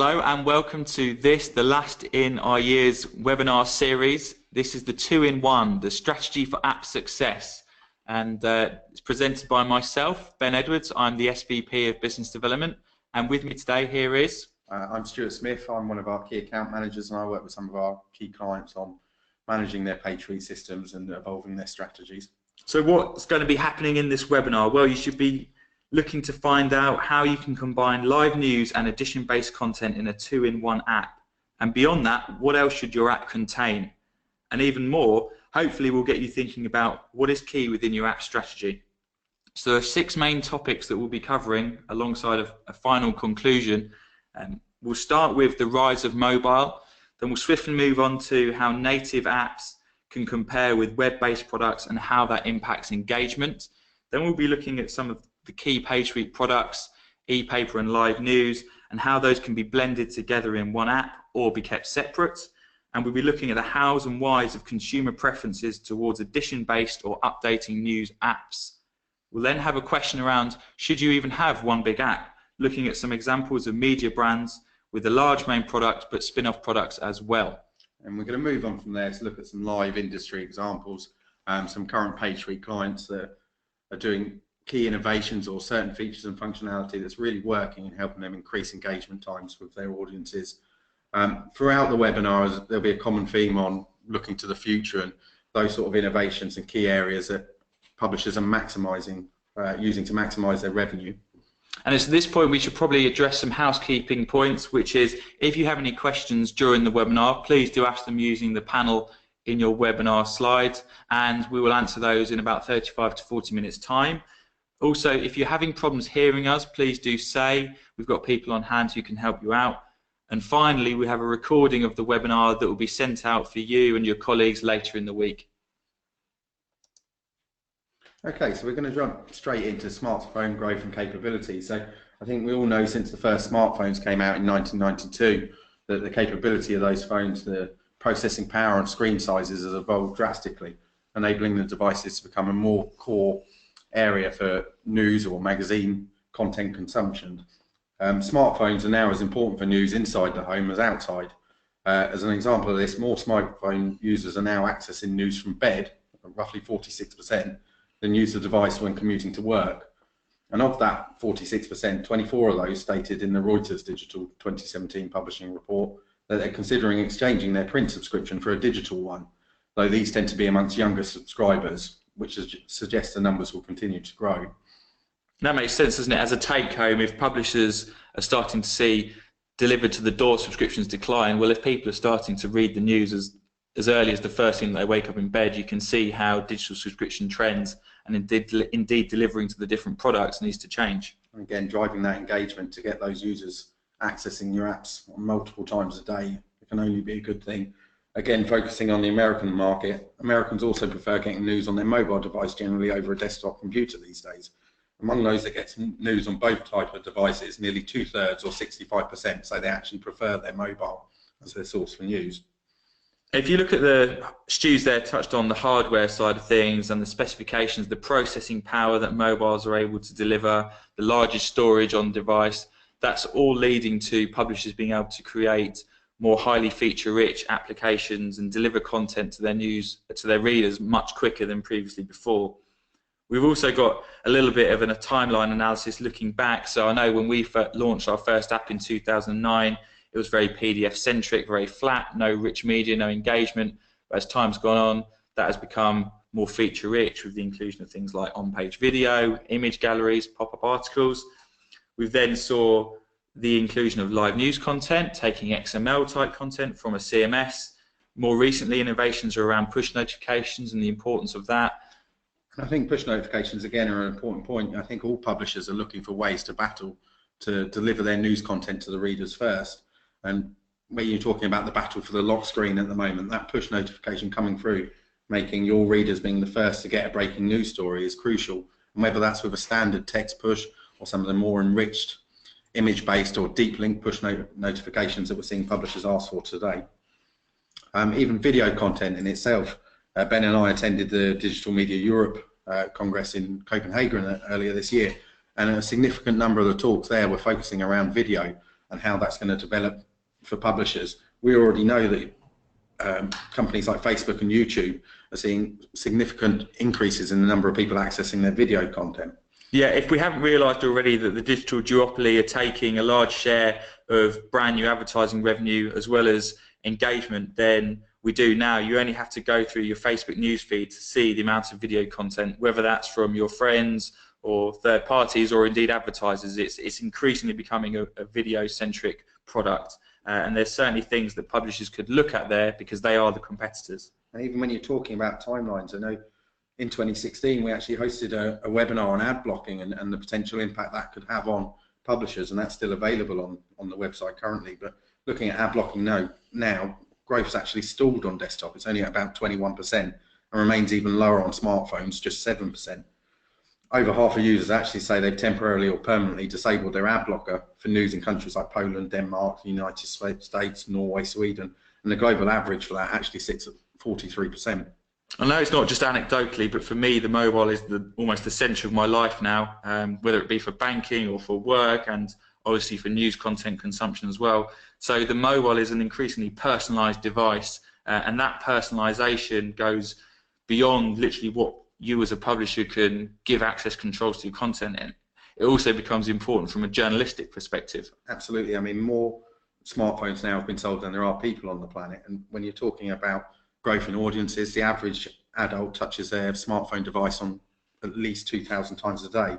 Hello and welcome to the last in our year's webinar series. This is the 2-in-1, the strategy for app success. And it's presented by myself, Ben Edwards. I'm the SVP of Business Development. And with me today here is... I'm Stuart Smith. I'm one of our key account managers and I work with some of our key clients on managing their page speed systems and evolving their strategies. So what's going to be happening in this webinar? Well, you should be looking to find out how you can combine live news and edition-based content in a 2-in-1 app. And beyond that, what else should your app contain? And even more, hopefully we'll get you thinking about what is key within your app strategy. So there are 6 main topics that we'll be covering alongside a final conclusion. We'll start with the rise of mobile, then we'll swiftly move on to how native apps can compare with web-based products and how that impacts engagement. Then we'll be looking at some of the key PageSpeed products, e-paper and live news, and how those can be blended together in one app or be kept separate. And we'll be looking at the hows and whys of consumer preferences towards edition-based or updating news apps. We'll then have a question around, should you even have one big app? Looking at some examples of media brands with a large main product but spin-off products as well. And we're going to move on from there to look at some live industry examples, some current PageSpeed clients that are doing key innovations or certain features and functionality that's really working and helping them increase engagement times with their audiences. Throughout the webinars, there'll be a common theme on looking to the future and those sort of innovations and key areas that publishers are maximising, using to maximise their revenue. And at this point, we should probably address some housekeeping points, which is if you have any questions during the webinar, please do ask them using the panel in your webinar slides, and we will answer those in about 35 to 40 minutes time. Also, if you're having problems hearing us, please do say. We've got people on hand who can help you out. And finally, we have a recording of the webinar that will be sent out for you and your colleagues later in the week. Okay, so we're going to jump straight into smartphone growth and capability. So I think we all know since the first smartphones came out in 1992 that the capability of those phones, the processing power and screen sizes has evolved drastically, enabling the devices to become a more core area for news or magazine content consumption. Smartphones are now as important for news inside the home as outside. As an example of this, more smartphone users are now accessing news from bed, roughly 46%, than use the device when commuting to work. And of that 46%, 24 of those stated in the Reuters Digital 2017 publishing report that they're considering exchanging their print subscription for a digital one, though these tend to be amongst younger subscribers, which suggests the numbers will continue to grow. That makes sense, doesn't it? As a take-home, if publishers are starting to see delivered to the door subscriptions decline, well, if people are starting to read the news as early as the first thing they wake up in bed, you can see how digital subscription trends and indeed delivering to the different products needs to change. Again, driving that engagement to get those users accessing your apps multiple times a day, it can only be a good thing. Again, focusing on the American market, Americans also prefer getting news on their mobile device generally over a desktop computer these days. Among those that get news on both types of devices, nearly 2/3 or 65% say they actually prefer their mobile as their source for news. If you look at Stu's there touched on the hardware side of things and the specifications, the processing power that mobiles are able to deliver, the largest storage on device, that's all leading to publishers being able to create more highly feature-rich applications and deliver content to their readers much quicker than previously before. We've also got a little bit of a timeline analysis looking back. So I know when we launched our first app in 2009, it was very PDF-centric, very flat, no rich media, no engagement. But as time's gone on, that has become more feature-rich with the inclusion of things like on-page video, image galleries, pop-up articles. We then saw the inclusion of live news content, taking XML-type content from a CMS. More recently, innovations are around push notifications and the importance of that. I think push notifications, again, are an important point. I think all publishers are looking for ways to battle to deliver their news content to the readers first. And when you're talking about the battle for the lock screen at the moment, that push notification coming through, making your readers being the first to get a breaking news story is crucial. And whether that's with a standard text push or some of the more enriched image-based or deep link push notifications that we're seeing publishers ask for today. Even video content in itself. Ben and I attended the Digital Media Europe Congress in Copenhagen earlier this year, and a significant number of the talks there were focusing around video and how that's going to develop for publishers. We already know that companies like Facebook and YouTube are seeing significant increases in the number of people accessing their video content. Yeah, if we haven't realised already that the digital duopoly are taking a large share of brand new advertising revenue as well as engagement, then we do now. You only have to go through your Facebook newsfeed to see the amount of video content, whether that's from your friends or third parties or indeed advertisers. It's increasingly becoming a video-centric product, and there's certainly things that publishers could look at there because they are the competitors. And even when you're talking about timelines, I know in 2016 we actually hosted a webinar on ad blocking and the potential impact that could have on publishers, and that's still available on the website currently. But looking at ad blocking now growth's actually stalled on desktop. It's only at about 21% and remains even lower on smartphones, just 7%. Over half of users actually say they've temporarily or permanently disabled their ad blocker for news in countries like Poland, Denmark, the United States, Norway, Sweden, and the global average for that actually sits at 43%. I know it's not just anecdotally, but for me, the mobile is almost the centre of my life now, whether it be for banking or for work, and obviously for news content consumption as well. So the mobile is an increasingly personalised device, and that personalisation goes beyond literally what you as a publisher can give access controls to your content in. It also becomes important from a journalistic perspective. Absolutely. I mean, more smartphones now have been sold than there are people on the planet, and when you're talking about growth in audiences, the average adult touches their smartphone device on at least 2,000 times a day,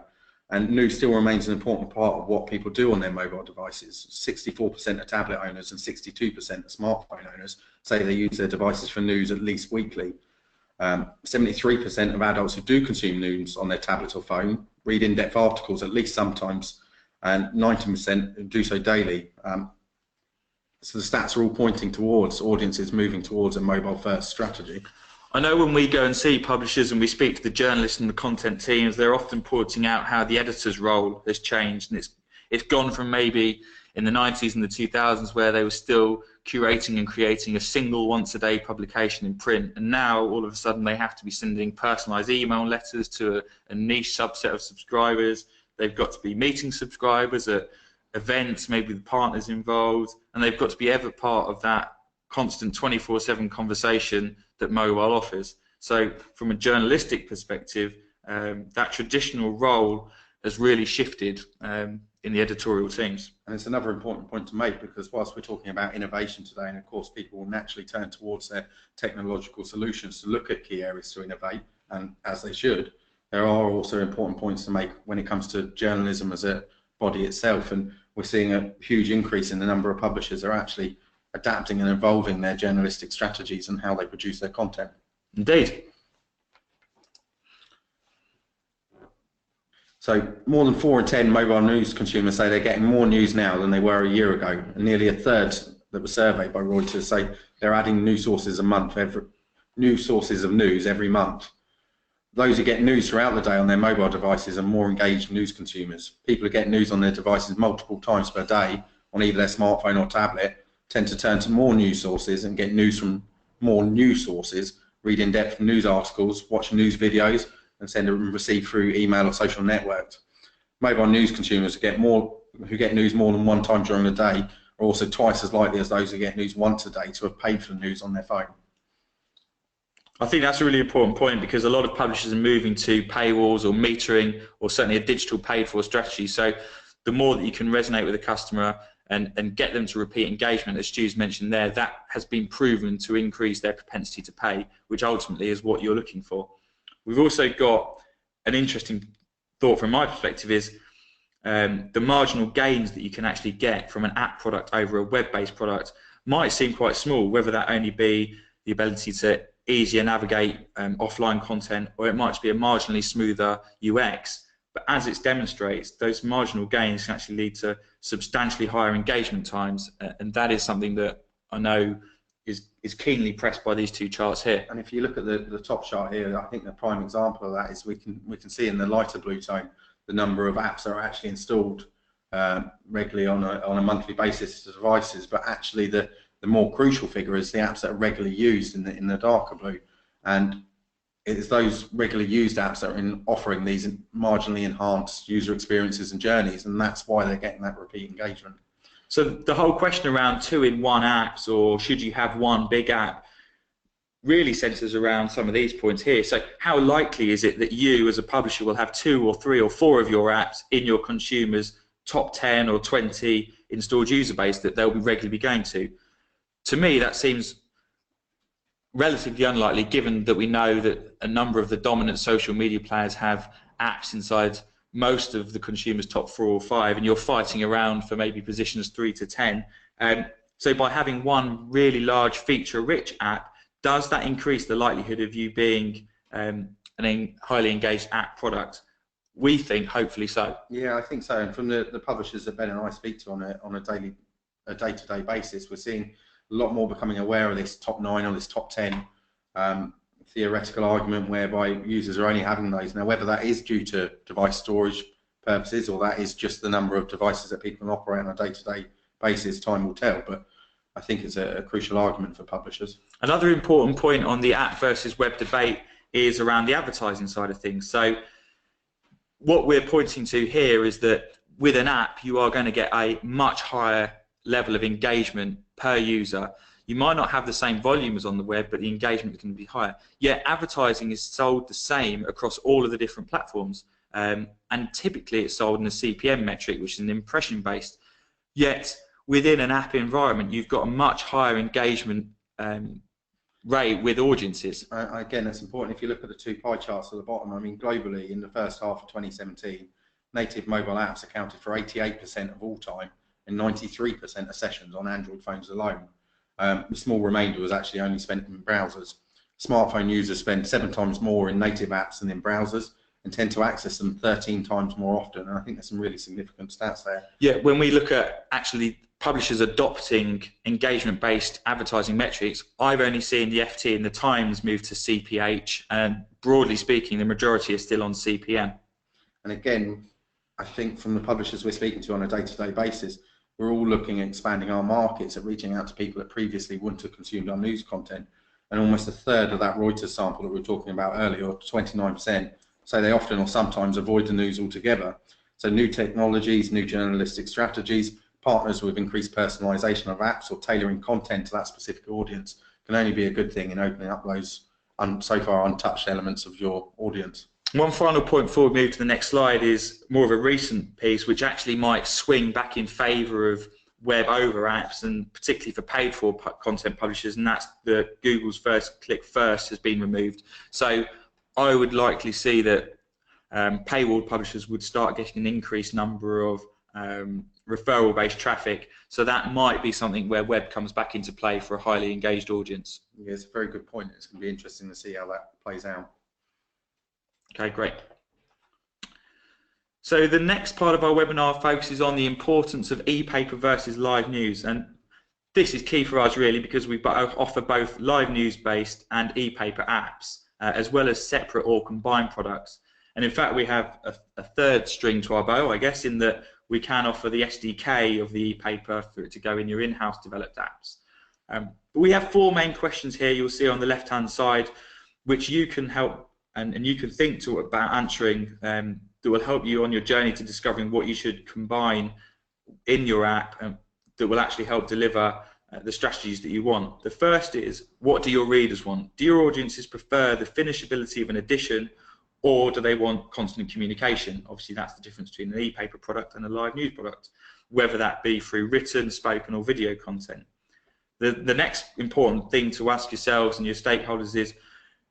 and news still remains an important part of what people do on their mobile devices. 64% of tablet owners and 62% of smartphone owners say they use their devices for news at least weekly. 73% of adults who do consume news on their tablet or phone read in-depth articles at least sometimes, and 19% do so daily. So the stats are all pointing towards audiences moving towards a mobile-first strategy. I know when we go and see publishers and we speak to the journalists and the content teams, they're often pointing out how the editor's role has changed, and it's gone from maybe in the 90s and the 2000s where they were still curating and creating a single once-a-day publication in print, and now all of a sudden they have to be sending personalised email letters to a niche subset of subscribers. They've got to be meeting subscribers at events, maybe the partners involved, and they've got to be ever part of that constant 24/7 conversation that mobile offers. So from a journalistic perspective, that traditional role has really shifted in the editorial teams. And it's another important point to make, because whilst we're talking about innovation today, and of course people will naturally turn towards their technological solutions to look at key areas to innovate, and as they should, there are also important points to make when it comes to journalism as a body itself, and we're seeing a huge increase in the number of publishers that are actually adapting and evolving their journalistic strategies and how they produce their content. Indeed. So more than 4 in 10 mobile news consumers say they're getting more news now than they were a year ago, and nearly a third that was surveyed by Reuters say they're adding new sources of news every month. Those who get news throughout the day on their mobile devices are more engaged news consumers. People who get news on their devices multiple times per day on either their smartphone or tablet tend to turn to more news sources and get news from more news sources, read in-depth news articles, watch news videos, and send and receive through email or social networks. Mobile news consumers who get news more than one time during the day are also twice as likely as those who get news once a day to have paid for the news on their phone. I think that's a really important point, because a lot of publishers are moving to paywalls or metering, or certainly a digital paid-for strategy. So the more that you can resonate with the customer and get them to repeat engagement, as Stu's mentioned there, that has been proven to increase their propensity to pay, which ultimately is what you're looking for. We've also got an interesting thought from my perspective is the marginal gains that you can actually get from an app product over a web-based product might seem quite small, whether that only be the ability to easier navigate offline content, or it might just be a marginally smoother UX. But as it demonstrates, those marginal gains can actually lead to substantially higher engagement times, and that is something that I know is keenly pressed by these two charts here. And if you look at the top chart here, I think the prime example of that is we can see in the lighter blue tone the number of apps that are actually installed regularly on a monthly basis to devices, but actually the more crucial figure is the apps that are regularly used in the darker blue, and it's those regularly used apps that are offering these marginally enhanced user experiences and journeys, and that's why they're getting that repeat engagement. So the whole question around two-in-one apps, or should you have one big app, really centers around some of these points here. So how likely is it that you as a publisher will have 2 or 3 or 4 of your apps in your consumers' top 10 or 20 installed user base that they'll be regularly going to? To me, that seems relatively unlikely, given that we know that a number of the dominant social media players have apps inside most of the consumers' top 4 or 5, and you're fighting around for maybe positions 3 to 10. So by having one really large feature-rich app, does that increase the likelihood of you being a highly engaged app product? We think, hopefully so. Yeah, I think so. And from the publishers that Ben and I speak to on a day-to-day basis, we're seeing a lot more becoming aware of this top 9 or this top 10 theoretical argument whereby users are only having those. Now, whether that is due to device storage purposes or that is just the number of devices that people can operate on a day-to-day basis, time will tell. But I think it's a crucial argument for publishers. Another important point on the app versus web debate is around the advertising side of things. So what we're pointing to here is that with an app, you are going to get a much higher level of engagement per user. You might not have the same volume as on the web, but the engagement is going to be higher. Yet advertising is sold the same across all of the different platforms. And typically it's sold in a CPM metric, which is an impression based. Yet within an app environment, you've got a much higher engagement rate with audiences. Again, that's important. If you look at the 2 pie charts at the bottom, I mean, globally, in the first half of 2017, native mobile apps accounted for 88% of all time and 93% of sessions on Android phones alone. The small remainder was actually only spent in browsers. Smartphone users spend 7 times more in native apps than in browsers and tend to access them 13 times more often. And I think there's some really significant stats there. Yeah, when we look at actually publishers adopting engagement-based advertising metrics, I've only seen the FT and the Times move to CPH, and broadly speaking, the majority are still on CPM. And again, I think from the publishers we're speaking to on a day-to-day basis, we're all looking at expanding our markets, at reaching out to people that previously wouldn't have consumed our news content. And almost a third of that Reuters sample that we were talking about earlier, or 29%, say they often or sometimes avoid the news altogether. So new technologies, new journalistic strategies, partners with increased personalization of apps or tailoring content to that specific audience can only be a good thing in opening up those so far untouched elements of your audience. One final point before we move to the next slide is more of a recent piece which actually might swing back in favour of web over apps, and particularly for paid for content publishers, and that's that Google's first click first has been removed. So I would likely see that paywall publishers would start getting an increased number of referral based traffic, so that might be something where web comes back into play for a highly engaged audience. Yeah, it's a very good point. It's going to be interesting to see how that plays out. Okay, great. So the next part of our webinar focuses on the importance of e-paper versus live news, and this is key for us really because we offer both live news based and e-paper apps as well as separate or combined products. And in fact we have a third string to our bow, I guess, in that we can offer the SDK of the e-paper for it to go in your in-house developed apps. But we have 4 main questions here you'll see on the left hand side which you can help and you can think about answering that will help you on your journey to discovering what you should combine in your app that will actually help deliver the strategies that you want. The first is, what do your readers want? Do your audiences prefer the finishability of an edition, or do they want constant communication? Obviously that's the difference between an e-paper product and a live news product, whether that be through written, spoken or video content. The next important thing to ask yourselves and your stakeholders is,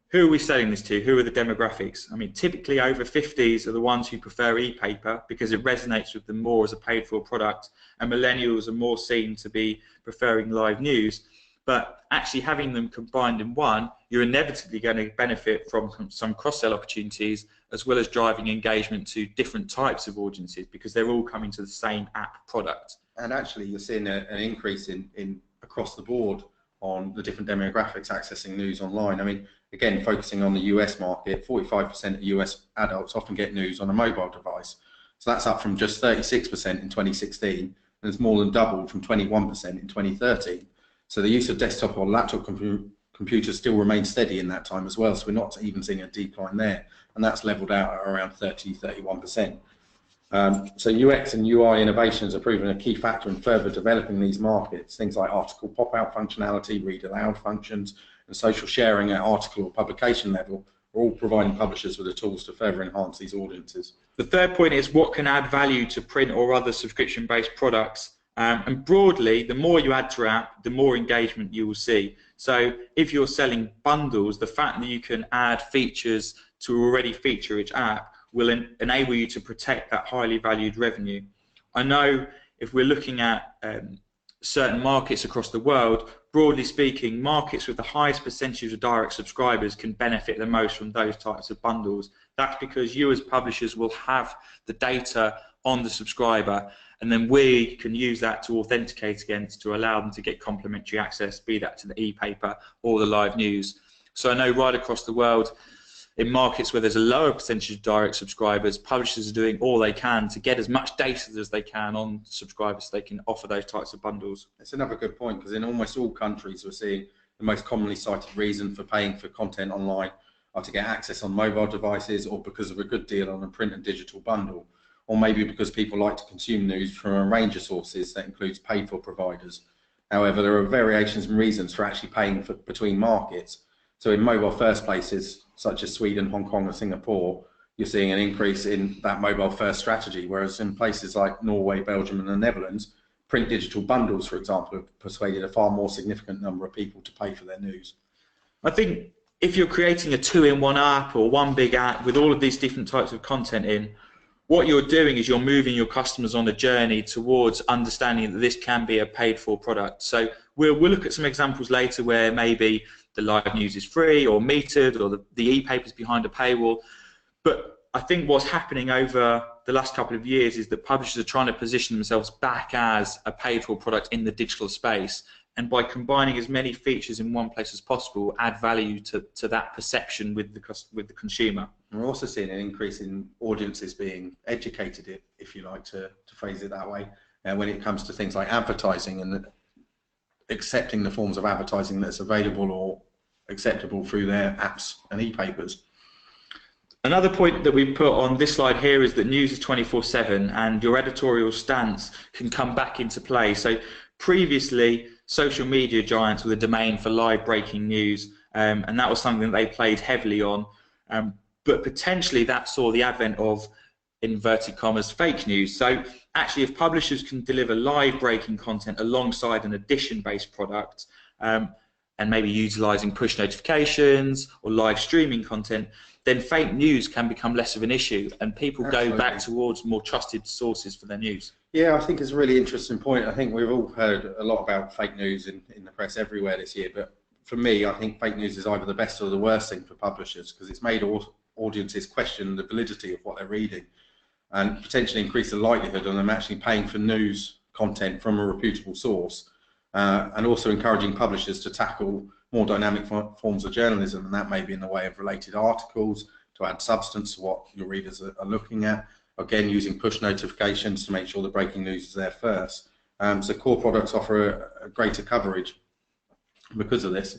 who are we selling this to? Who are the demographics? I mean, typically over 50s are the ones who prefer e-paper because it resonates with them more as a paid-for product, and millennials are more seen to be preferring live news. But actually having them combined in one, you're inevitably going to benefit from some cross-sell opportunities as well as driving engagement to different types of audiences because they're all coming to the same app product. And actually you're seeing an increase in across the board on the different demographics accessing news online. I mean, again, focusing on the US market, 45% of US adults often get news on a mobile device. So that's up from just 36% in 2016, and it's more than doubled from 21% in 2013. So the use of desktop or laptop computers still remains steady in that time as well, so we're not even seeing a decline there, and that's leveled out at around 30-31%. So UX and UI innovations are proving a key factor in further developing these markets. Things like article pop-out functionality, read aloud functions, and social sharing at article or publication level are all providing publishers with the tools to further enhance these audiences. The third point is what can add value to print or other subscription-based products. And broadly, the more you add to your app, the more engagement you will see. So if you're selling bundles, the fact that you can add features to already feature-rich app will enable you to protect that highly valued revenue. I know if we're looking at certain markets across the world, broadly speaking, markets with the highest percentage of direct subscribers can benefit the most from those types of bundles. That's because you as publishers will have the data on the subscriber, and then we can use that to authenticate against to allow them to get complimentary access, be that to the e-paper or the live news. So I know right across the world, in markets where there's a lower percentage of direct subscribers, publishers are doing all they can to get as much data as they can on subscribers so they can offer those types of bundles. That's another good point, because in almost all countries we're seeing the most commonly cited reason for paying for content online are to get access on mobile devices, or because of a good deal on a print and digital bundle, or maybe because people like to consume news from a range of sources that includes paid for providers. However, there are variations and reasons for actually paying for between markets. So in mobile first places, such as Sweden, Hong Kong and Singapore, you're seeing an increase in that mobile first strategy, whereas in places like Norway, Belgium and the Netherlands, print digital bundles, for example, have persuaded a far more significant number of people to pay for their news. I think if you're creating a two-in-one app or one big app with all of these different types of content in, what you're doing is you're moving your customers on a journey towards understanding that this can be a paid-for product. So we'll look at some examples later where maybe the live news is free or metered, or the e-paper's behind a paywall. But I think what's happening over the last couple of years is that publishers are trying to position themselves back as a paid-for product in the digital space, and by combining as many features in one place as possible, add value to that perception with the consumer. And we're also seeing an increase in audiences being educated, if you like to phrase it that way, when it comes to things like advertising and accepting the forms of advertising that's available or acceptable through their apps and e-papers. Another point that we put on this slide here is that news is 24/7 and your editorial stance can come back into play. So previously, social media giants were the domain for live breaking news, and that was something that they played heavily on. But potentially that saw the advent of, inverted commas, fake news. So actually, if publishers can deliver live breaking content alongside an edition-based product, and maybe utilizing push notifications or live streaming content, then fake news can become less of an issue, and people Absolutely. Go back towards more trusted sources for their news. Yeah, I think it's a really interesting point. I think we've all heard a lot about fake news in the press everywhere this year, but for me, I think fake news is either the best or the worst thing for publishers, because it's made audiences question the validity of what they're reading, and potentially increase the likelihood of them actually paying for news content from a reputable source, and also encouraging publishers to tackle more dynamic forms of journalism, and that may be in the way of related articles to add substance to what your readers are looking at. Again, using push notifications to make sure the breaking news is there first. So core products offer a greater coverage because of this.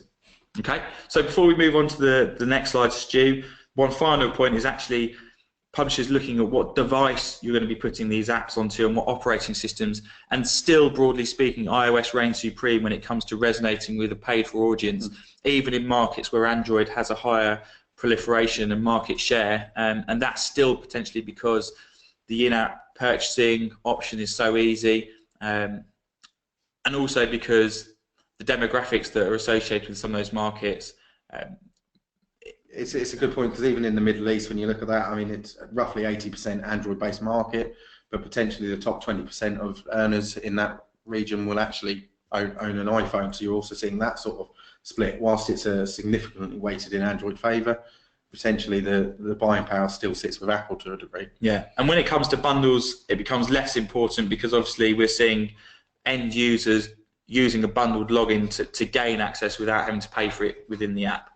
Okay, so before we move on to the next slide, Stu, one final point is actually publishers looking at what device you're going to be putting these apps onto and what operating systems, and still, broadly speaking, iOS reigns supreme when it comes to resonating with a paid-for audience, even in markets where Android has a higher proliferation and market share, and that's still potentially because the in-app purchasing option is so easy, and also because the demographics that are associated with some of those markets. It's a good point, because even in the Middle East, when you look at that, I mean, it's roughly 80% Android-based market, but potentially the top 20% of earners in that region will actually own an iPhone. So you're also seeing that sort of split. Whilst it's significantly weighted in Android favour, potentially the buying power still sits with Apple to a degree. Yeah, and when it comes to bundles, it becomes less important, because obviously we're seeing end users using a bundled login to gain access without having to pay for it within the app.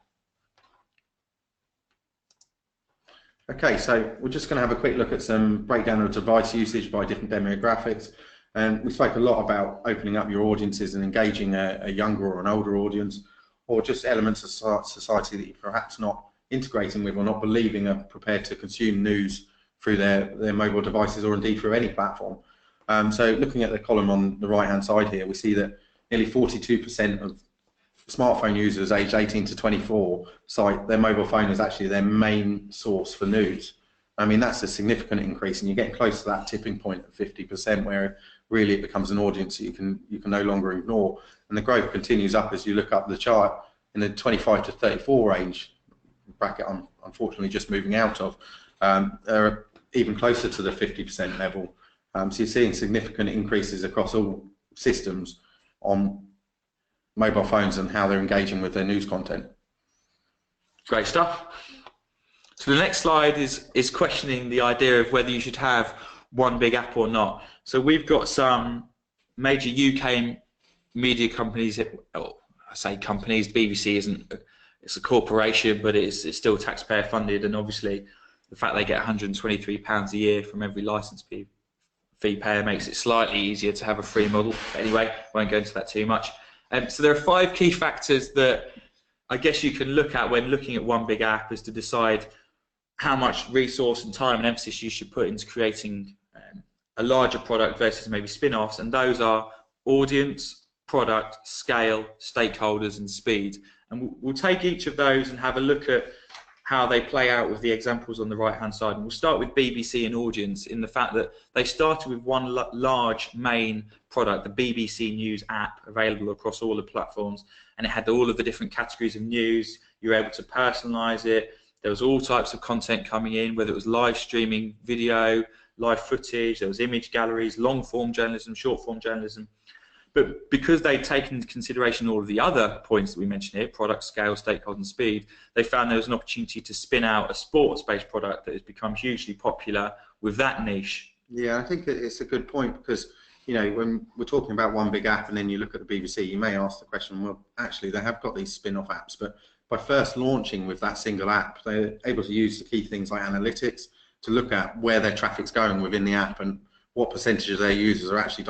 Okay, so we're just going to have a quick look at some breakdown of device usage by different demographics. And we spoke a lot about opening up your audiences and engaging a younger or an older audience, or just elements of society that you're perhaps not integrating with or not believing are prepared to consume news through their mobile devices or indeed through any platform. So looking at the column on the right hand side here, we see that nearly 42% of smartphone users aged 18 to 24 cite their mobile phone as actually their main source for news. I mean, that's a significant increase, and you're getting close to that tipping point of 50%, where really it becomes an audience that you can no longer ignore. And the growth continues up as you look up the chart in the 25 to 34 range bracket. I'm unfortunately just moving out of. They're even closer to the 50% level. So you're seeing significant increases across all systems on mobile phones and how they're engaging with their news content. Great stuff. So the next slide is questioning the idea of whether you should have one big app or not. So we've got some major UK media companies. Well, I say companies. BBC isn't. It's a corporation, but it's still taxpayer funded, and obviously the fact they get £123 a year from every license fee payer makes it slightly easier to have a free model. But anyway, won't go into that too much. So there are 5 key factors that I guess you can look at when looking at one big app, is to decide how much resource and time and emphasis you should put into creating a larger product versus maybe spin-offs, and those are audience, product, scale, stakeholders, and speed. And we'll take each of those and have a look at how they play out with the examples on the right-hand side. And we'll start with BBC and audience, in the fact that they started with one large main product, the BBC News app, available across all the platforms, and it had all of the different categories of news. You were able to personalize it. There was all types of content coming in, whether it was live streaming video, live footage, there was image galleries, long-form journalism, short-form journalism. But because they'd taken into consideration all of the other points that we mentioned here, product, scale, stakeholder, and speed, they found there was an opportunity to spin out a sports-based product that has become hugely popular with that niche. Yeah, I think that it's a good point, because when we're talking about one big app and then you look at the BBC, you may ask the question, well, actually they have got these spin-off apps, but by first launching with that single app, they're able to use the key things like analytics to look at where their traffic's going within the app and what percentage of their users are actually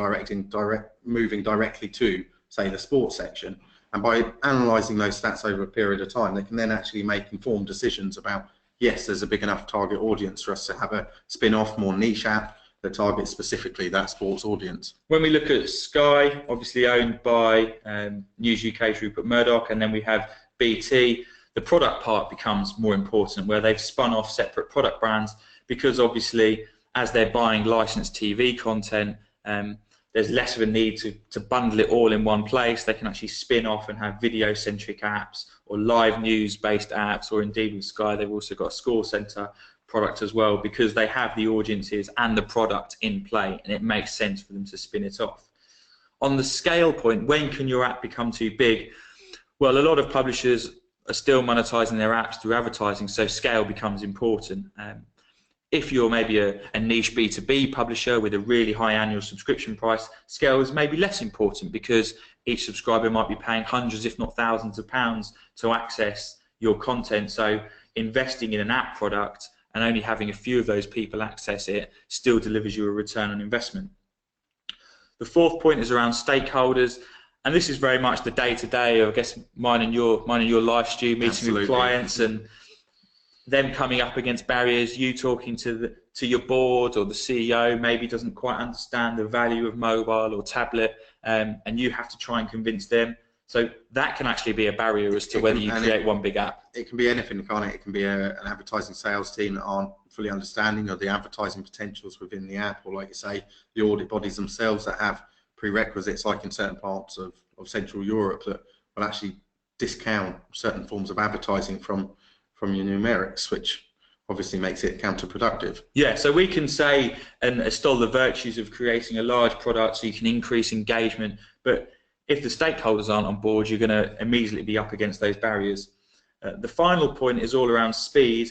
moving directly to, say, the sports section. And by analysing those stats over a period of time, they can then actually make informed decisions about, yes, there's a big enough target audience for us to have a spin-off, more niche app that targets specifically that sports audience. When we look at Sky, obviously owned by News UK's Rupert Murdoch, and then we have BT, the product part becomes more important, where they've spun off separate product brands, because obviously as they're buying licensed TV content, there's less of a need to bundle it all in one place. They can actually spin off and have video-centric apps or live news-based apps, or indeed with Sky, they've also got a score centre product as well, because they have the audiences and the product in play, and it makes sense for them to spin it off. On the scale point, when can your app become too big? Well, a lot of publishers are still monetizing their apps through advertising, so scale becomes important. If you're maybe a niche B2B publisher with a really high annual subscription price, scale is maybe less important, because each subscriber might be paying hundreds, if not thousands of pounds to access your content. So investing in an app product and only having a few of those people access it still delivers you a return on investment. The 4th point is around stakeholders. And this is very much the day-to-day of, I guess, mine and your life, Stu, meeting Absolutely. with clients and them coming up against barriers. You talking to your board, or the CEO maybe doesn't quite understand the value of mobile or tablet, and you have to try and convince them. So that can actually be a barrier as to whether you create one big app. It can be anything, can't it? It can be an advertising sales team that aren't fully understanding of the advertising potentials within the app, or, like you say, the audit bodies themselves that have prerequisites, like in certain parts of Central Europe, that will actually discount certain forms of advertising from your numerics, which obviously makes it counterproductive. Yeah, so we can say and extol the virtues of creating a large product so you can increase engagement, but if the stakeholders aren't on board, you're going to immediately be up against those barriers. The final point is all around speed.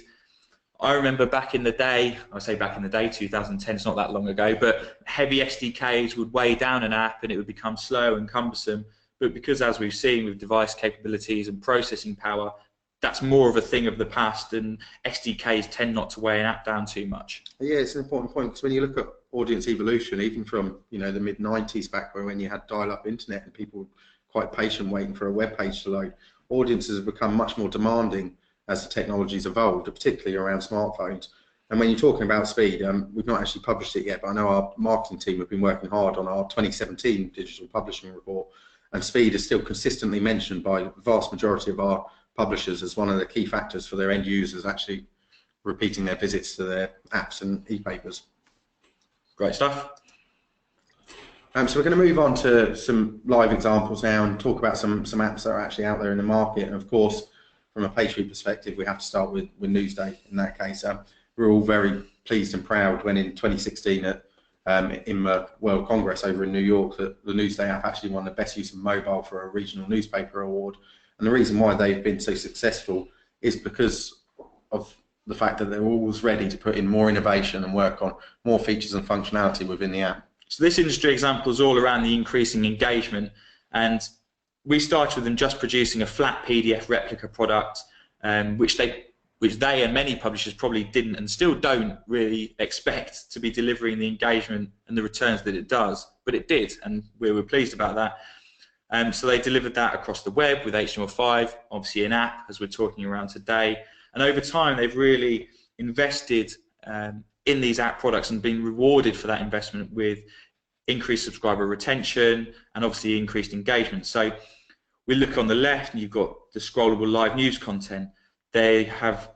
I remember back in the day, I say back in the day, 2010, it's not that long ago, but heavy SDKs would weigh down an app and it would become slow and cumbersome. But because, as we've seen with device capabilities and processing power, that's more of a thing of the past, and SDKs tend not to weigh an app down too much. Yeah, it's an important point, because when you look at audience evolution, even from the mid-90s, back when you had dial-up internet and people were quite patient waiting for a web page to load, audiences have become much more demanding as the technology's evolved, particularly around smartphones. And when you're talking about speed, we've not actually published it yet, but I know our marketing team have been working hard on our 2017 digital publishing report, and speed is still consistently mentioned by the vast majority of our publishers as one of the key factors for their end users actually repeating their visits to their apps and e-papers. Great stuff. So we're going to move on to some live examples now and talk about some apps that are actually out there in the market. And of course, from a PageSpeed perspective, we have to start with Newsday. In that case, we're all very pleased and proud when in 2016 at IMMA World Congress over in New York, that the Newsday app actually won the best use of mobile for a regional newspaper award. And the reason why they've been so successful is because of the fact that they're always ready to put in more innovation and work on more features and functionality within the app. So this industry example is all around the increasing engagement, and we started with them just producing a flat PDF replica product, which they and many publishers probably didn't and still don't really expect to be delivering the engagement and the returns that it does, but it did, and we were pleased about that. So they delivered that across the web with HTML5, obviously an app as we're talking around today, and over time they've really invested in these app products and been rewarded for that investment with increased subscriber retention and obviously increased engagement. So we look on the left and you've got the scrollable live news content. They have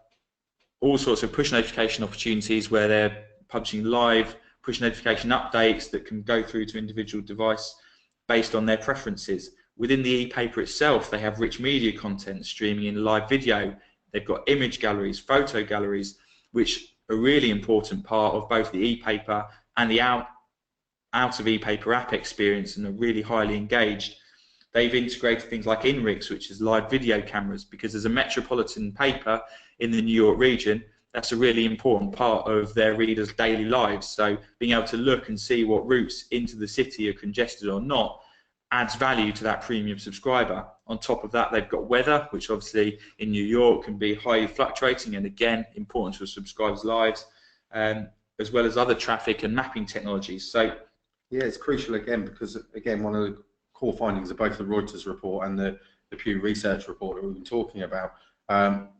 all sorts of push notification opportunities where they're publishing live push notification updates that can go through to individual device based on their preferences. Within the e-paper itself, they have rich media content streaming in live video. They've got image galleries, photo galleries, which a really important part of both the e-paper and the out of e-paper app experience, and are really highly engaged. They've integrated things like InRix, which is live video cameras, because as a metropolitan paper in the New York region, that's a really important part of their readers' daily lives. So being able to look and see what routes into the city are congested or not adds value to that premium subscriber. On top of that, they've got weather, which obviously in New York can be highly fluctuating and again important to a subscriber's lives, as well as other traffic and mapping technologies. So yeah, it's crucial again because again one of the core findings of both the Reuters report and the Pew Research report that we've been talking about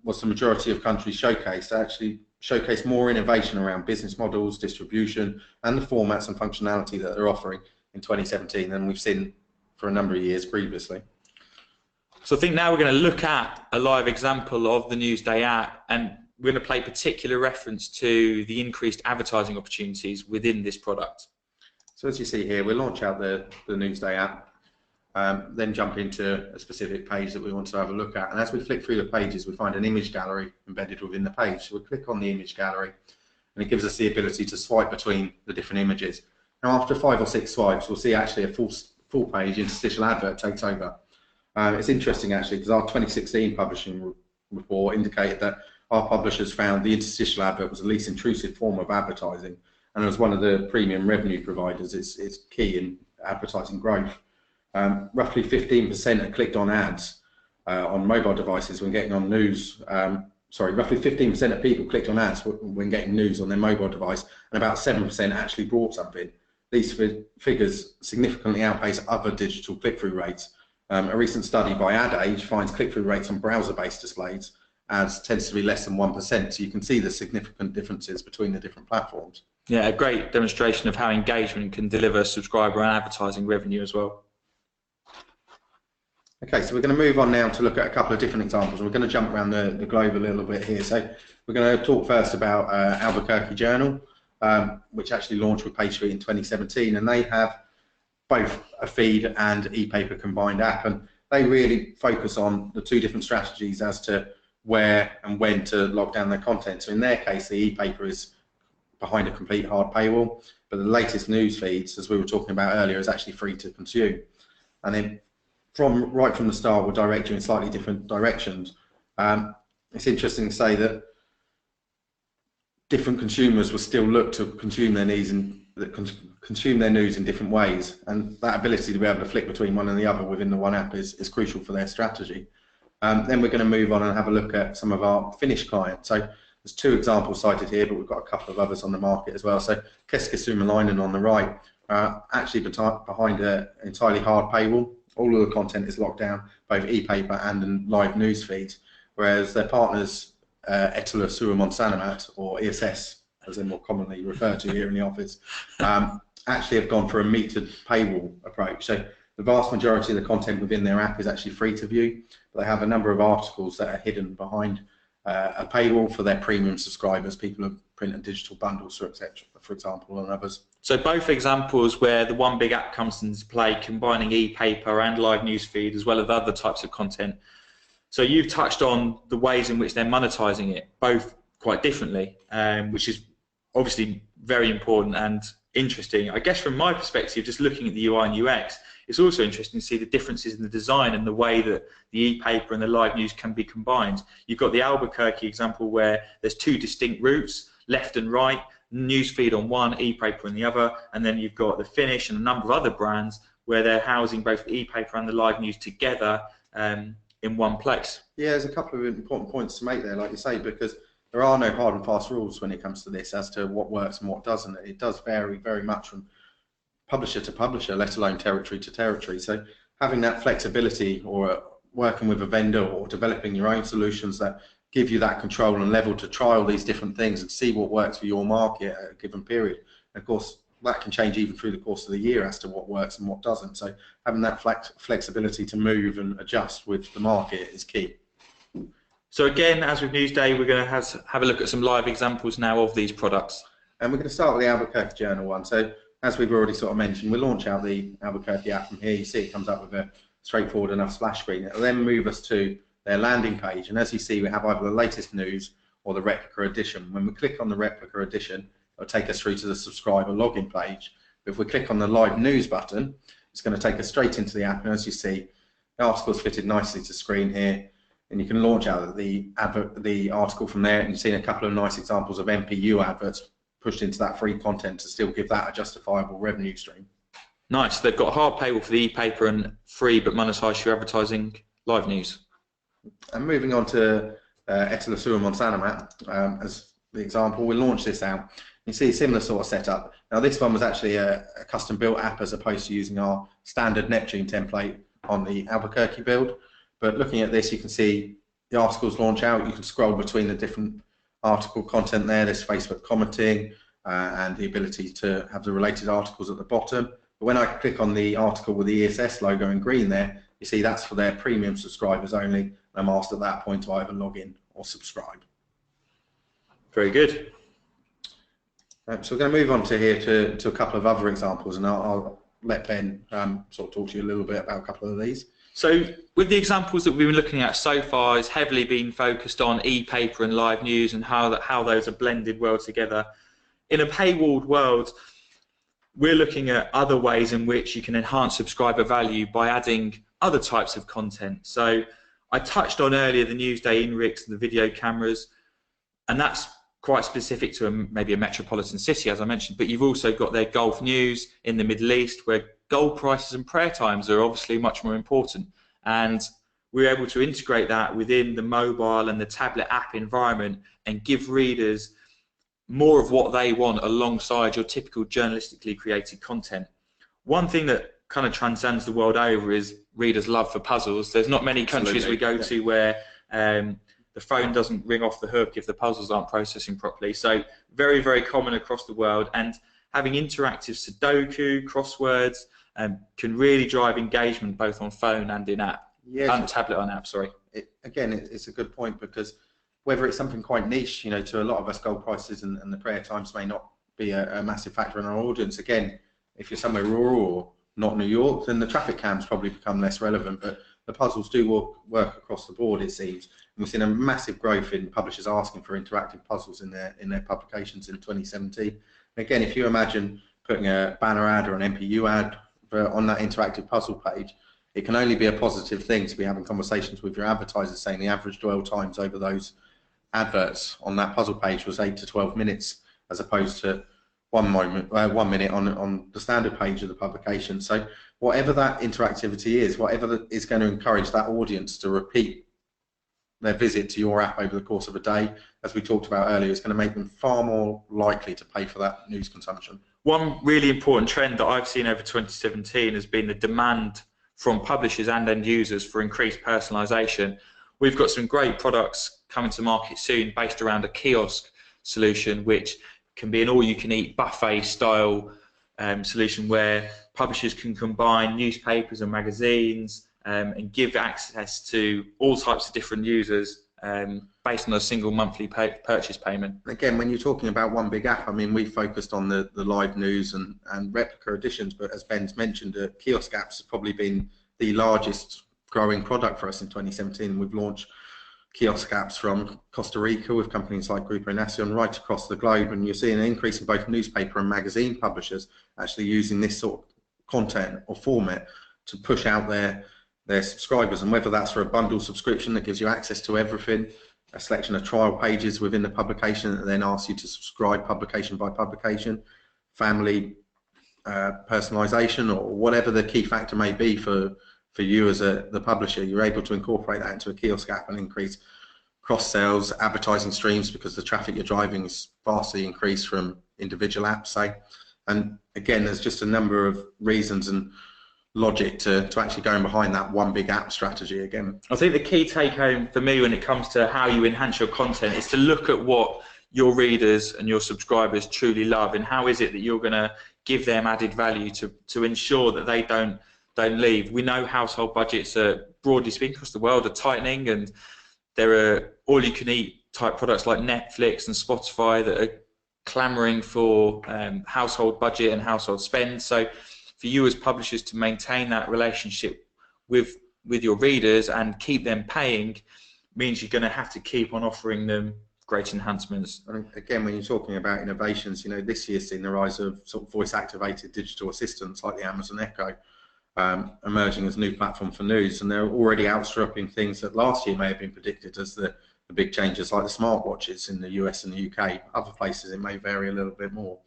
was the majority of countries actually showcase more innovation around business models, distribution, and the formats and functionality that they're offering in 2017 than we've seen for a number of years previously. So I think now we're going to look at a live example of the Newsday app, and we're going to play particular reference to the increased advertising opportunities within this product. So as you see here, we'll launch out the Newsday app, then jump into a specific page that we want to have a look at. And as we flick through the pages, we find an image gallery embedded within the page. So we'll click on the image gallery, and it gives us the ability to swipe between the different images. Now after 5 or 6 swipes, we'll see actually a full page interstitial advert takes over. It's interesting actually because our 2016 publishing report indicated that our publishers found the interstitial advert was the least intrusive form of advertising, and as one of the premium revenue providers, it's key in advertising growth. Roughly 15% are clicked on ads on mobile devices when getting on news. Roughly 15% of people clicked on ads when getting news on their mobile device, and about 7% actually bought something. These figures significantly outpace other digital click-through rates. A recent study by AdAge finds click-through rates on browser-based displays ads tends to be less than 1%, so you can see the significant differences between the different platforms. Yeah, a great demonstration of how engagement can deliver subscriber and advertising revenue as well. Okay, so we're going to move on now to look at a couple of different examples. We're going to jump around the globe a little bit here. So we're going to talk first about Albuquerque Journal, which actually launched with PageSpeed in 2017, and they have both a feed and e-paper combined app, and they really focus on the 2 different strategies as to where and when to lock down their content. So in their case, the e-paper is behind a complete hard paywall, but the latest news feeds, as we were talking about earlier, is actually free to consume. And then right from the start, we'll direct you in slightly different directions. It's interesting to say that different consumers will still look to consume their news in different ways, and that ability to be able to flick between one and the other within the one app is crucial for their strategy. Then we're going to move on and have a look at some of our Finnish clients. So there's 2 examples cited here, but we've got a couple of others on the market as well. So Keskisuomalainen on the right, actually behind an entirely hard paywall. All of the content is locked down, both e-paper and in live news feeds, whereas their partners, Etelä Suomen Sanomat, or ESS, as they're more commonly referred to here in the office, actually have gone for a metered paywall approach. So the vast majority of the content within their app is actually free to view, but they have a number of articles that are hidden behind a paywall for their premium subscribers, people who print and digital bundles, etc., for example, and others. So both examples where the one big app comes into play, combining e-paper and live newsfeed as well as other types of content. So you've touched on the ways in which they're monetizing it, both quite differently, which is obviously very important and interesting. I guess from my perspective, just looking at the UI and UX, it's also interesting to see the differences in the design and the way that the e-paper and the live news can be combined. You've got the Albuquerque example where there's two distinct routes, left and right, newsfeed on one, e-paper on the other, and then you've got the Finish and a number of other brands where they're housing both the e-paper and the live news together in one place. Yeah, there's a couple of important points to make there, like you say, because there are no hard and fast rules when it comes to this as to what works and what doesn't. It does vary very much from publisher to publisher, let alone territory to territory. So having that flexibility, or working with a vendor, or developing your own solutions that give you that control and level to trial these different things and see what works for your market at a given period. And of course, that can change even through the course of the year as to what works and what doesn't. So having that flexibility to move and adjust with the market is key. So again, as with Newsday, we're going to have a look at some live examples now of these products. And we're going to start with the Albuquerque Journal one. So as we've already sort of mentioned, we'll launch out the Albuquerque app from here. You see it comes up with a straightforward enough splash screen. It'll then move us to their landing page. And as you see, we have either the latest news or the replica edition. When we click on the replica edition, it'll take us through to the subscriber login page. But if we click on the live news button, it's going to take us straight into the app. And as you see, the article's fitted nicely to screen here. And you can launch out the article from there. And you've seen a couple of nice examples of MPU adverts pushed into that free content to still give that a justifiable revenue stream. Nice. They've got a hard paywall for the e-paper and free but monetized through advertising live news. And moving on to Etelasua Montana as the example, we'll launch this out. You see a similar sort of setup. Now this one was actually a custom built app as opposed to using our standard Neptune template on the Albuquerque build. But looking at this, you can see the articles launch out. You can scroll between the different article content there. There's Facebook commenting and the ability to have the related articles at the bottom. But when I click on the article with the ESS logo in green there, you see that's for their premium subscribers only. I'm asked at that point to either log in or subscribe. Very good. So we're going to move on to here to a couple of other examples, and I'll let Ben sort of talk to you a little bit about a couple of these. So with the examples that we've been looking at so far, it's heavily been focused on e-paper and live news and how those are blended well together. In a paywalled world, we're looking at other ways in which you can enhance subscriber value by adding other types of content. So I touched on earlier the Newsday INRIX and the video cameras, and that's quite specific to maybe a metropolitan city, as I mentioned, but you've also got their Gulf news in the Middle East, where gold prices and prayer times are obviously much more important. And we're able to integrate that within the mobile and the tablet app environment and give readers more of what they want alongside your typical journalistically created content. One thing that kind of transcends the world over is readers' love for puzzles. There's not many countries we go to where the phone doesn't ring off the hook if the puzzles aren't processing properly. So very, very common across the world. And having interactive Sudoku, crosswords, can really drive engagement both on phone and in app, and tablet on app, sorry. It's a good point, because whether it's something quite niche, you know, to a lot of us, gold prices and the prayer times may not be a massive factor in our audience. Again, if you're somewhere rural or not New York, then the traffic cams probably become less relevant, but the puzzles do work across the board, it seems. And we've seen a massive growth in publishers asking for interactive puzzles in their publications in 2017. And again, if you imagine putting a banner ad or an MPU ad on that interactive puzzle page, it can only be a positive thing to be having conversations with your advertisers saying the average dwell times over those adverts on that puzzle page was 8 to 12 minutes, as opposed to 1 minute on the standard page of the publication. So whatever that interactivity is, whatever is going to encourage that audience to repeat their visit to your app over the course of a day, as we talked about earlier, is going to make them far more likely to pay for that news consumption. One really important trend that I've seen over 2017 has been the demand from publishers and end users for increased personalisation. We've got some great products coming to market soon based around a kiosk solution which can be an all-you-can-eat buffet style solution where publishers can combine newspapers and magazines and give access to all types of different users based on a single monthly purchase payment. Again, when you're talking about one big app, I mean, we focused on the live news and replica editions, but as Ben's mentioned, kiosk apps has probably been the largest growing product for us in 2017. We've launched kiosk apps from Costa Rica with companies like Grupo Nacion right across the globe, and you're seeing an increase in both newspaper and magazine publishers actually using this sort of content or format to push out their subscribers, and whether that's for a bundle subscription that gives you access to everything, a selection of trial pages within the publication that then asks you to subscribe publication by publication, family personalization, or whatever the key factor may be for you as the publisher, you're able to incorporate that into a kiosk app and increase cross sales, advertising streams, because the traffic you're driving is vastly increased from individual apps, say. And again, there's just a number of reasons and logic to actually going behind that one big app strategy again. I think the key take home for me when it comes to how you enhance your content is to look at what your readers and your subscribers truly love, and how is it that you're going to give them added value to ensure that they don't leave. We know household budgets are, broadly speaking, across the world, are tightening, and there are all-you-can-eat type products like Netflix and Spotify that are clamoring for household budget and household spend. So for you as publishers to maintain that relationship with your readers and keep them paying means you're going to have to keep on offering them great enhancements. And again, when you're talking about innovations, you know, this year's seen the rise of sort of voice-activated digital assistants like the Amazon Echo emerging as a new platform for news, and they're already outstripping things that last year may have been predicted as the big changes, like the smartwatches in the US and the UK. Other places it may vary a little bit more.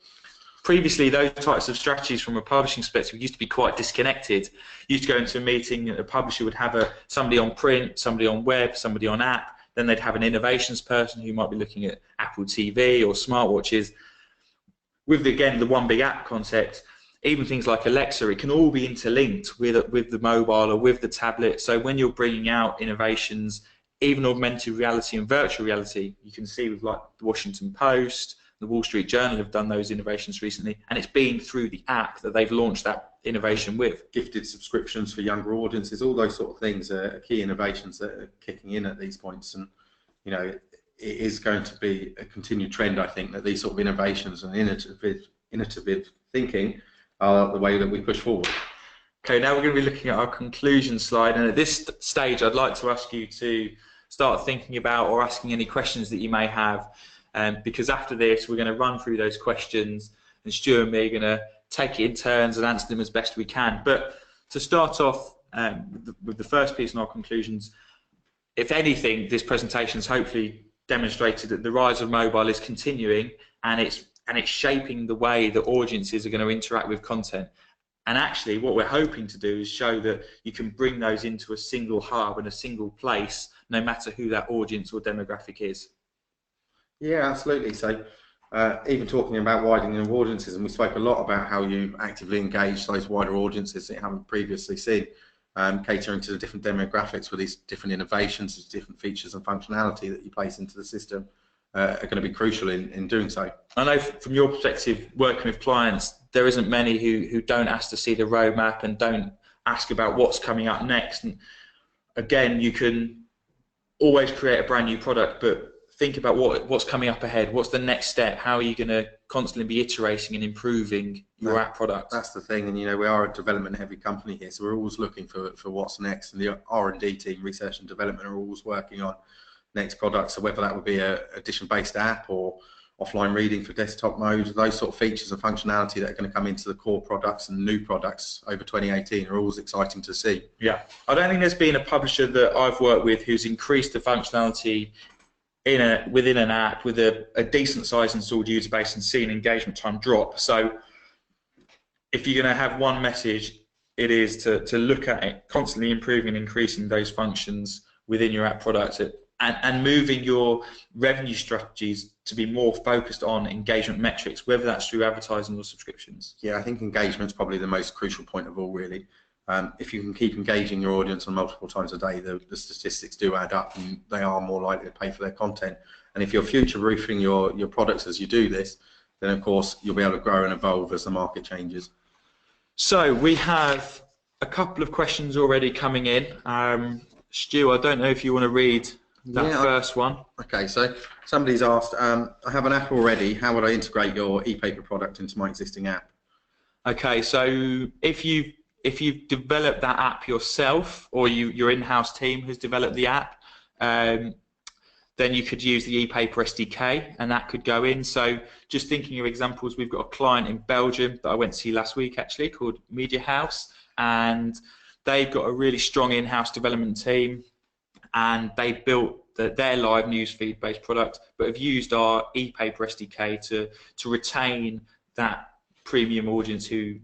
Previously, those types of strategies from a publishing perspective used to be quite disconnected. You used to go into a meeting, a publisher would have somebody on print, somebody on web, somebody on app, then they'd have an innovations person who might be looking at Apple TV or smartwatches. With, again, the one big app concept, even things like Alexa, it can all be interlinked with the mobile or with the tablet. So when you're bringing out innovations, even augmented reality and virtual reality, you can see with like the Washington Post, the Wall Street Journal have done those innovations recently, and it's been through the app that they've launched that innovation with. Gifted subscriptions for younger audiences, all those sort of things are key innovations that are kicking in at these points, and you know, it is going to be a continued trend, I think, that these sort of innovations and innovative thinking are the way that we push forward. Okay, now we're going to be looking at our conclusion slide, and at this stage I'd like to ask you to start thinking about or asking any questions that you may have, because after this we're going to run through those questions, and Stuart and me are going to take it in turns and answer them as best we can. But to start off with the first piece in our conclusions, if anything, this presentation has hopefully demonstrated that the rise of mobile is continuing, and it's shaping the way that audiences are going to interact with content. And actually what we're hoping to do is show that you can bring those into a single hub and a single place, no matter who that audience or demographic is. Yeah, absolutely. So even talking about widening of audiences, and we spoke a lot about how you actively engage those wider audiences that you haven't previously seen, catering to the different demographics with these different innovations, these different features and functionality that you place into the system are going to be crucial in doing so. I know from your perspective, working with clients, there isn't many who don't ask to see the roadmap and don't ask about what's coming up next. And again, you can always create a brand new product, but think about what's coming up ahead. What's the next step? How are you going to constantly be iterating and improving your app product? That's the thing, and you know, we are a development-heavy company here, so we're always looking for what's next. And the R&D team, research and development, are always working on next products. So whether that would be a edition-based app or offline reading for desktop mode, those sort of features and functionality that are going to come into the core products and new products over 2018 are always exciting to see. Yeah, I don't think there's been a publisher that I've worked with who's increased the functionality within an app with a decent size installed user base and seen engagement time drop. So if you're going to have one message, it is to look at it, constantly improving and increasing those functions within your app product, and moving your revenue strategies to be more focused on engagement metrics, whether that's through advertising or subscriptions. Yeah, I think engagement's probably the most crucial point of all, really. If you can keep engaging your audience on multiple times a day, the statistics do add up, and they are more likely to pay for their content. And if you're future-proofing your products as you do this, then of course you'll be able to grow and evolve as the market changes. So we have a couple of questions already coming in. Stu, I don't know if you want to read that first one. Okay, so somebody's asked, I have an app already, how would I integrate your e-paper product into my existing app? Okay, so if you've developed that app yourself, or your in-house team has developed the app, then you could use the e-paper SDK, and that could go in. So just thinking of examples, we've got a client in Belgium that I went to see last week actually called Media House, and they've got a really strong in-house development team, and they built their live newsfeed based product, but have used our e-paper SDK to retain that premium audience who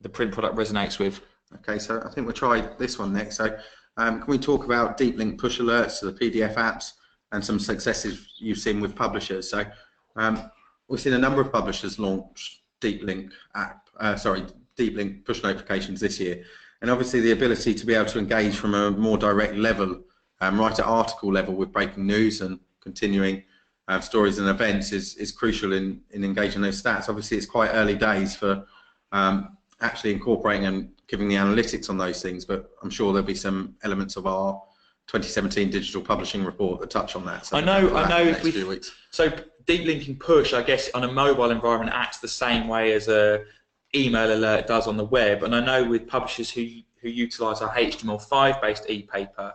the print product resonates with. Okay, so I think we'll try this one next. So can we talk about deep link push alerts to the PDF apps and some successes you've seen with publishers? So we've seen a number of publishers launch deep link push notifications this year, and obviously the ability to be able to engage from a more direct level, right at article level with breaking news and continuing stories and events is crucial in engaging those stats. Obviously it's quite early days for actually incorporating and giving the analytics on those things, but I'm sure there'll be some elements of our 2017 digital publishing report that touch on that. So I know. So deep linking push, I guess, on a mobile environment acts the same way as a email alert does on the web, and I know with publishers who utilise our HTML5 based e-paper,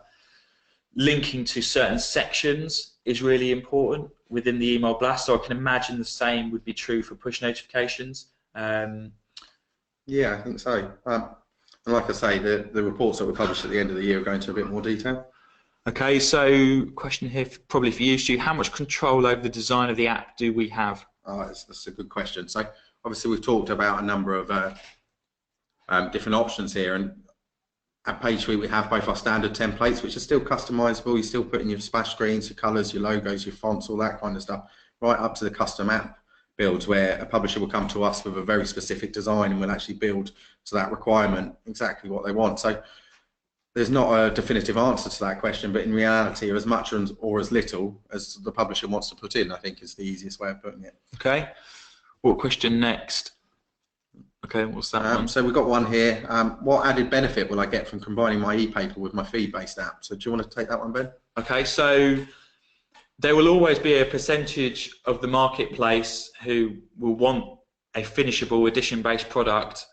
linking to certain sections is really important within the email blast. So I can imagine the same would be true for push notifications. Yeah, I think so. And like I say, the reports that were published at the end of the year are going into a bit more detail. Okay, so question here probably for you, Stu. How much control over the design of the app do we have? That's a good question. So obviously we've talked about a number of different options here, and at PageSuite we have both our standard templates, which are still customizable. You still put in your splash screens, your colors, your logos, your fonts, all that kind of stuff, right up to the custom app builds where a publisher will come to us with a very specific design and will actually build to that requirement exactly what they want. So there's not a definitive answer to that question, but in reality, as much or as little as the publisher wants to put in, I think is the easiest way of putting it. Okay. What question next? Okay, what's that one? So we've got one here. What added benefit will I get from combining my e-paper with my feed-based app? So do you want to take that one, Ben? Okay, so there will always be a percentage of the marketplace who will want a finishable edition-based product,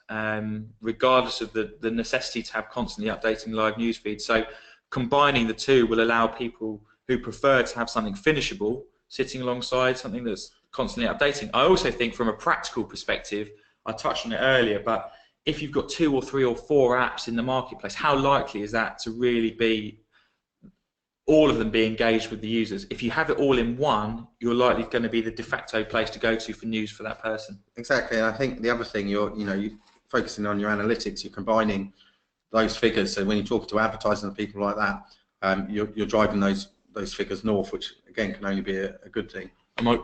regardless of the necessity to have constantly updating live newsfeed. So combining the two will allow people who prefer to have something finishable sitting alongside something that's constantly updating. I also think from a practical perspective, I touched on it earlier, but if you've got 2 or 3 or 4 apps in the marketplace, how likely is that to really be all of them be engaged with the users? If you have it all in one, you're likely going to be the de facto place to go to for news for that person. Exactly, and I think the other thing you're focusing on your analytics, you're combining those figures. So when you talk to advertising and people like that, you're driving those figures north, which again can only be a good thing.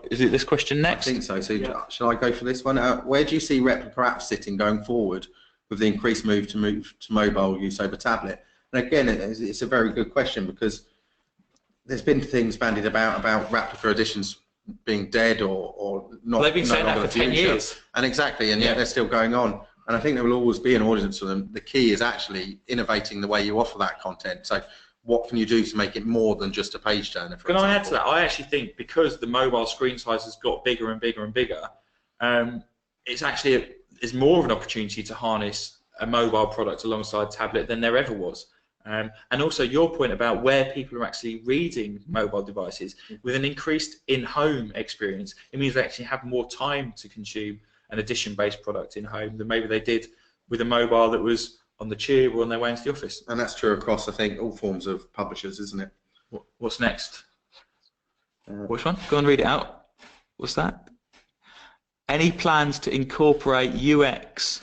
Is it this question next? I think so. So yeah. Shall I go for this one? Where do you see replica apps sitting going forward with the increased move to mobile use over tablet? And again, it's a very good question because there's been things bandied about replica editions being dead or not. Well, they've been saying that for 10 years. And exactly, and yet they're still going on. And I think there will always be an audience for them. The key is actually innovating the way you offer that content. So what can you do to make it more than just a page turner? Can I add to that? I actually think because the mobile screen size has got bigger and bigger and bigger, it's more of an opportunity to harness a mobile product alongside tablet than there ever was. And also your point about where people are actually reading mobile devices, with an increased in-home experience, it means they actually have more time to consume an edition-based product in home than maybe they did with a mobile that was on the tube or on their way into the office. And that's true across, I think, all forms of publishers, isn't it? What's next? Which one? Go and read it out. What's that? Any plans to incorporate UX,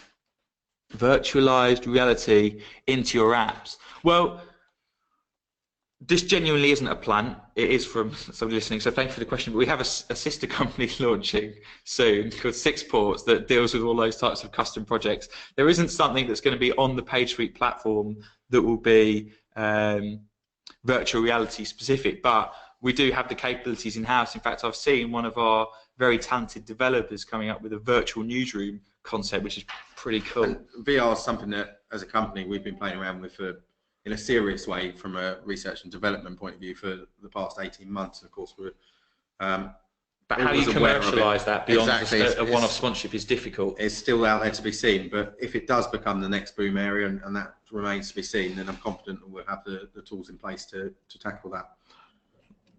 virtualized reality, into your apps? Well, this genuinely isn't a plan. It is from somebody listening, so thank you for the question. But we have a sister company launching soon called Six Ports that deals with all those types of custom projects. There isn't something that's going to be on the PageSuite platform that will be virtual reality specific, but we do have the capabilities in-house. In fact, I've seen one of our very talented developers coming up with a virtual newsroom concept, which is pretty cool. And VR is something that, as a company, we've been playing around with in a serious way from a research and development point of view for the past 18 months. Of course, we're But how you commercialise that beyond exactly. just a one-off sponsorship is difficult. It's still out there to be seen, but if it does become the next boom area, and that remains to be seen, then I'm confident that we'll have the tools in place to tackle that.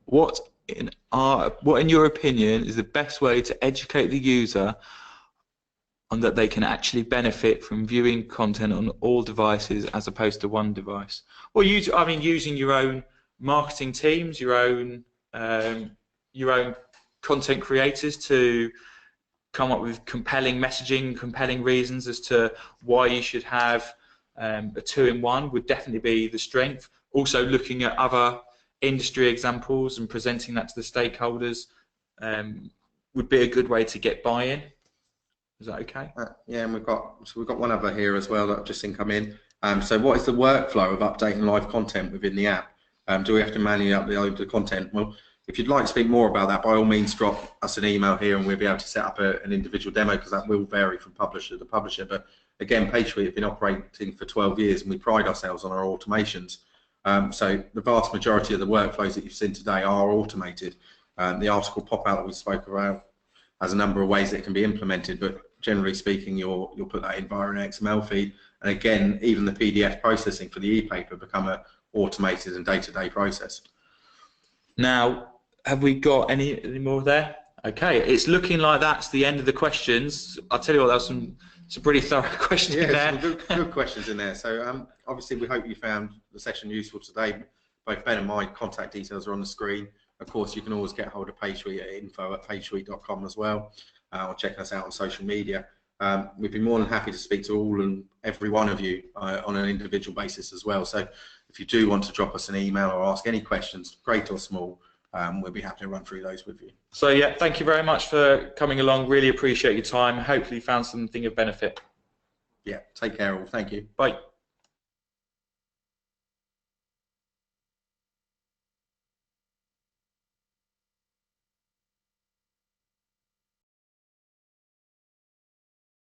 What in your opinion is the best way to educate the user on that they can actually benefit from viewing content on all devices as opposed to one device? Well, using your own marketing teams, your own content creators to come up with compelling messaging, compelling reasons as to why you should have a 2-in-1 would definitely be the strength. Also looking at other industry examples and presenting that to the stakeholders would be a good way to get buy-in. Is that okay? Yeah, and we've got one other here as well that I've just seen come in. So what is the workflow of updating live content within the app? Do we have to manually upload the content? Well, if you'd like to speak more about that, by all means drop us an email here and we'll be able to set up an individual demo, because that will vary from publisher to publisher. But again, PageSuite have been operating for 12 years and we pride ourselves on our automations. So the vast majority of the workflows that you've seen today are automated. The article pop-out that we spoke about has a number of ways that it can be implemented, but generally speaking, you'll put that in via an XML feed. And again, even the PDF processing for the e-paper become a automated and day-to-day process. Now, have we got any more there? Okay, it's looking like that's the end of the questions. I'll tell you what, there's some pretty thorough questions in there. Some good questions in there. So obviously we hope you found the session useful today. Both Ben and my contact details are on the screen. Of course, you can always get hold of PageSuite at info@pagesuite.com as well, or check us out on social media. We'd be more than happy to speak to all and every one of you on an individual basis as well. So if you do want to drop us an email or ask any questions, great or small, we'll be happy to run through those with you. So yeah, thank you very much for coming along. Really appreciate your time. Hopefully you found something of benefit. Yeah, take care all. Thank you. Bye.